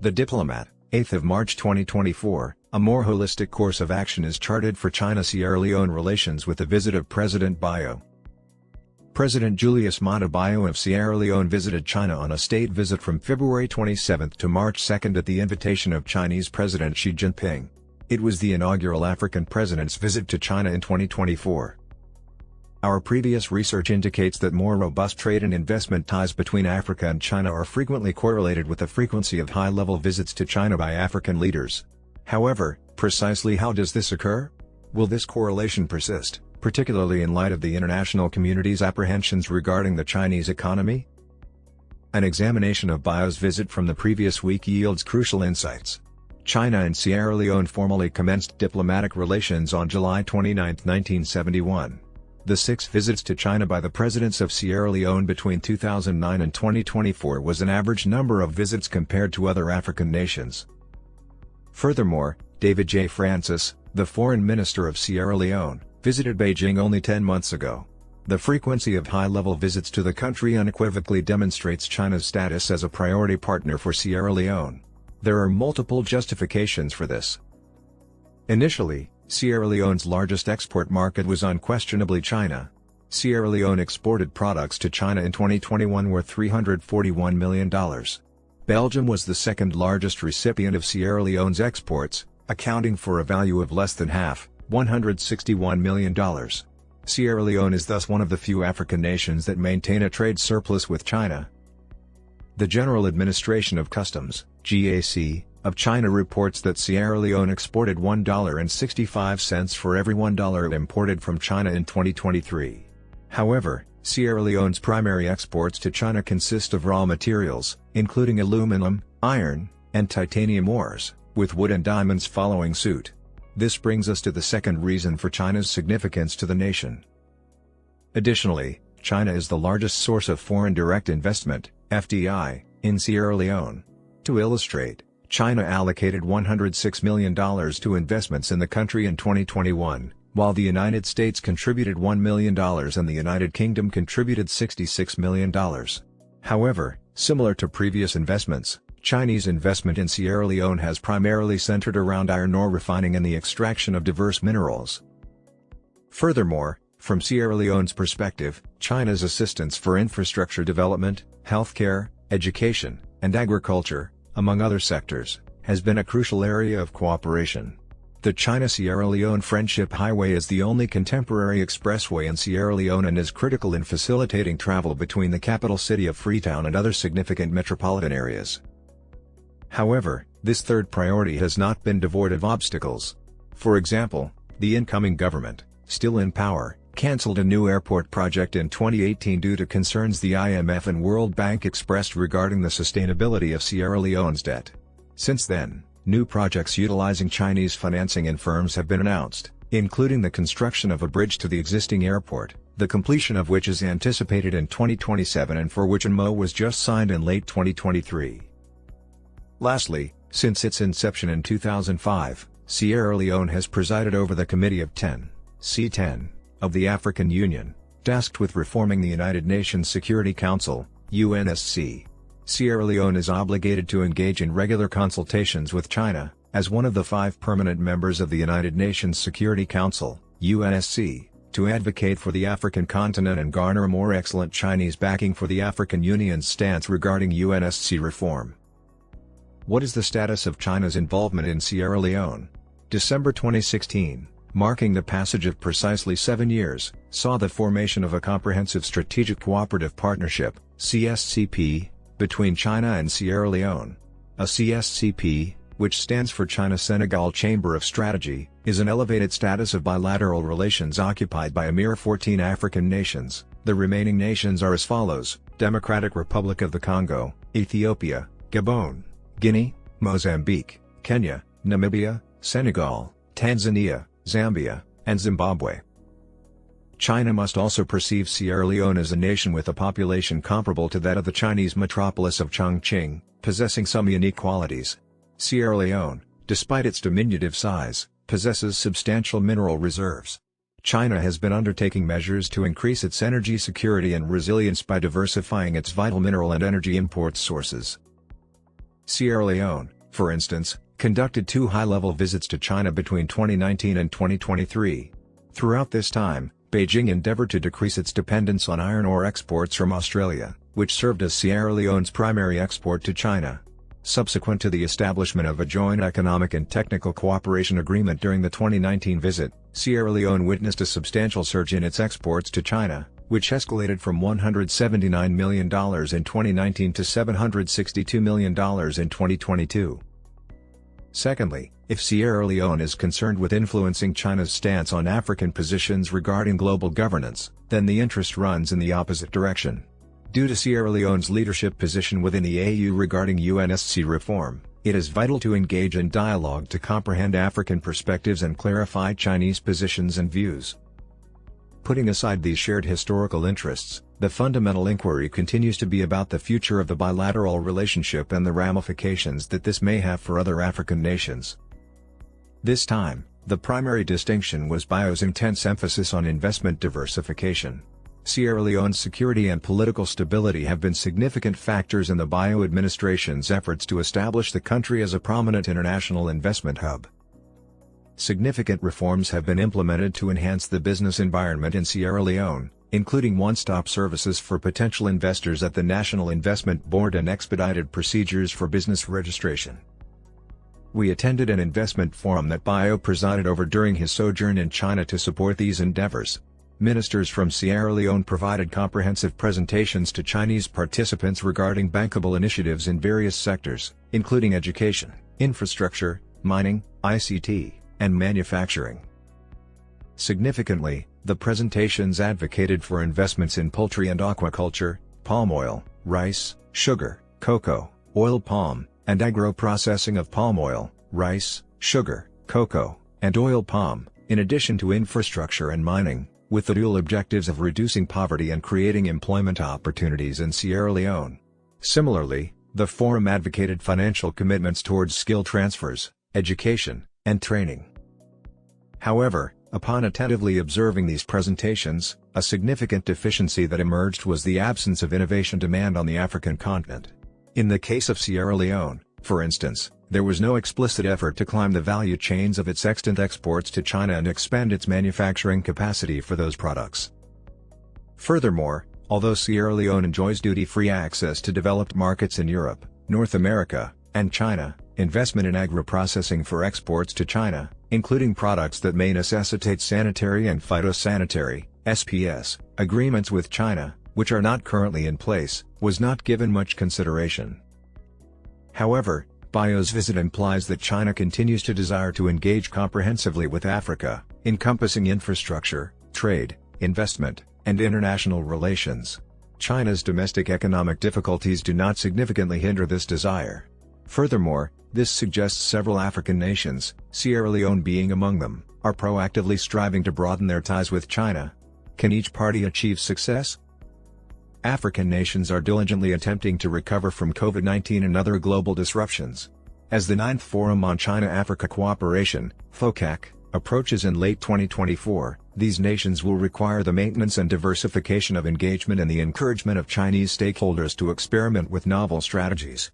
The Diplomat, 8th of March 2024, a more holistic course of action is charted for China-Sierra Leone relations with the visit of President Bio. President Julius Maada Bio of Sierra Leone visited China on a state visit from February 27 to March 2 at the invitation of Chinese President Xi Jinping. It was the inaugural African president's visit to China in 2024. Our previous research indicates that more robust trade and investment ties between Africa and China are frequently correlated with the frequency of high-level visits to China by African leaders. However, precisely how does this occur? Will this correlation persist, particularly in light of the international community's apprehensions regarding the Chinese economy? An examination of Bio's visit from the previous week yields crucial insights. China and Sierra Leone formally commenced diplomatic relations on July 29, 1971. The 6 visits to China by the presidents of Sierra Leone between 2009 and 2024 was an average number of visits compared to other African nations. Furthermore, David J. Francis, the foreign minister of Sierra Leone, visited Beijing only 10 months ago. The frequency of high-level visits to the country unequivocally demonstrates China's status as a priority partner for Sierra Leone. There are multiple justifications for this. Initially, Sierra Leone's largest export market was unquestionably China. Sierra Leone exported products to China in 2021 worth $341 million. Belgium was the second largest recipient of Sierra Leone's exports, accounting for a value of less than half, $161 million. Sierra Leone is thus one of the few African nations that maintain a trade surplus with China. The General Administration of Customs, GAC, of China reports that Sierra Leone exported $1.65 for every $1 it imported from China in 2023. However, Sierra Leone's primary exports to China consist of raw materials, including aluminum, iron, and titanium ores, with wood and diamonds following suit. This brings us to the second reason for China's significance to the nation. Additionally, China is the largest source of foreign direct investment, FDI, in Sierra Leone. To illustrate, China allocated $106 million to investments in the country in 2021, while the United States contributed $1 million and the United Kingdom contributed $66 million. However, similar to previous investments, Chinese investment in Sierra Leone has primarily centered around iron ore refining and the extraction of diverse minerals. Furthermore, from Sierra Leone's perspective, China's assistance for infrastructure development, healthcare, education, and agriculture, among other sectors, has been a crucial area of cooperation. The China-Sierra Leone Friendship Highway is the only contemporary expressway in Sierra Leone and is critical in facilitating travel between the capital city of Freetown and other significant metropolitan areas. However, this third priority has not been devoid of obstacles. For example, the incoming government, still in power, cancelled a new airport project in 2018 due to concerns the IMF and World Bank expressed regarding the sustainability of Sierra Leone's debt. Since then, new projects utilizing Chinese financing and firms have been announced, including the construction of a bridge to the existing airport, the completion of which is anticipated in 2027 and for which an MO was just signed in late 2023. Lastly, since its inception in 2005, Sierra Leone has presided over the Committee of 10, C10, of the African Union, tasked with reforming the United Nations Security Council, UNSC. Sierra Leone is obligated to engage in regular consultations with China, as one of the 5 permanent members of the United Nations Security Council, UNSC, to advocate for the African continent and garner more excellent Chinese backing for the African Union's stance regarding UNSC reform. What is the status of China's involvement in Sierra Leone? December 2016, marking the passage of precisely 7 years, saw the formation of a Comprehensive Strategic Cooperative Partnership, CSCP, between China and Sierra Leone. A CSCP, which stands for China-Senegal Chamber of Strategy, is an elevated status of bilateral relations occupied by a mere 14 African nations. The remaining nations are as follows: Democratic Republic of the Congo, Ethiopia, Gabon, Guinea, Mozambique, Kenya, Namibia, Senegal, Tanzania, Zambia, and Zimbabwe. China must also perceive Sierra Leone as a nation with a population comparable to that of the Chinese metropolis of Chongqing, possessing some unique qualities. Sierra Leone, despite its diminutive size, possesses substantial mineral reserves. China has been undertaking measures to increase its energy security and resilience by diversifying its vital mineral and energy import sources. Sierra Leone, for instance, conducted 2 high-level visits to China between 2019 and 2023. Throughout this time, Beijing endeavored to decrease its dependence on iron ore exports from Australia, which served as Sierra Leone's primary export to China. Subsequent to the establishment of a joint economic and technical cooperation agreement during the 2019 visit, Sierra Leone witnessed a substantial surge in its exports to China, which escalated from $179 million in 2019 to $762 million in 2022. Secondly, if Sierra Leone is concerned with influencing China's stance on African positions regarding global governance, then the interest runs in the opposite direction. Due to Sierra Leone's leadership position within the AU regarding UNSC reform, it is vital to engage in dialogue to comprehend African perspectives and clarify Chinese positions and views. Putting aside these shared historical interests, the fundamental inquiry continues to be about the future of the bilateral relationship and the ramifications that this may have for other African nations. This time, the primary distinction was BIO's intense emphasis on investment diversification. Sierra Leone's security and political stability have been significant factors in the BIO administration's efforts to establish the country as a prominent international investment hub. Significant reforms have been implemented to enhance the business environment in Sierra Leone, including one-stop services for potential investors at the National Investment Board and expedited procedures for business registration. We attended an investment forum that BIO presided over during his sojourn in China to support these endeavors. Ministers from Sierra Leone provided comprehensive presentations to Chinese participants regarding bankable initiatives in various sectors, including education, infrastructure, mining, ICT, and manufacturing. Significantly, the presentations advocated for investments in poultry and aquaculture, palm oil, rice, sugar, cocoa, oil palm, and agro-processing of palm oil, rice, sugar, cocoa, and oil palm, in addition to infrastructure and mining, with the dual objectives of reducing poverty and creating employment opportunities in Sierra Leone. Similarly, the forum advocated financial commitments towards skill transfers, education, and training. However, upon attentively observing these presentations, a significant deficiency that emerged was the absence of innovation demand on the African continent. In the case of Sierra Leone, for instance, there was no explicit effort to climb the value chains of its extant exports to China and expand its manufacturing capacity for those products. Furthermore, although Sierra Leone enjoys duty-free access to developed markets in Europe, North America, and China, investment in agro-processing for exports to China, including products that may necessitate sanitary and phytosanitary (SPS) agreements with China, which are not currently in place, was not given much consideration. However, BIO's visit implies that China continues to desire to engage comprehensively with Africa, encompassing infrastructure, trade, investment, and international relations. China's domestic economic difficulties do not significantly hinder this desire. Furthermore, this suggests several African nations, Sierra Leone being among them, are proactively striving to broaden their ties with China. Can each party achieve success? African nations are diligently attempting to recover from COVID-19 and other global disruptions. As the 9th Forum on China-Africa Cooperation, FOCAC, approaches in late 2024, these nations will require the maintenance and diversification of engagement and the encouragement of Chinese stakeholders to experiment with novel strategies.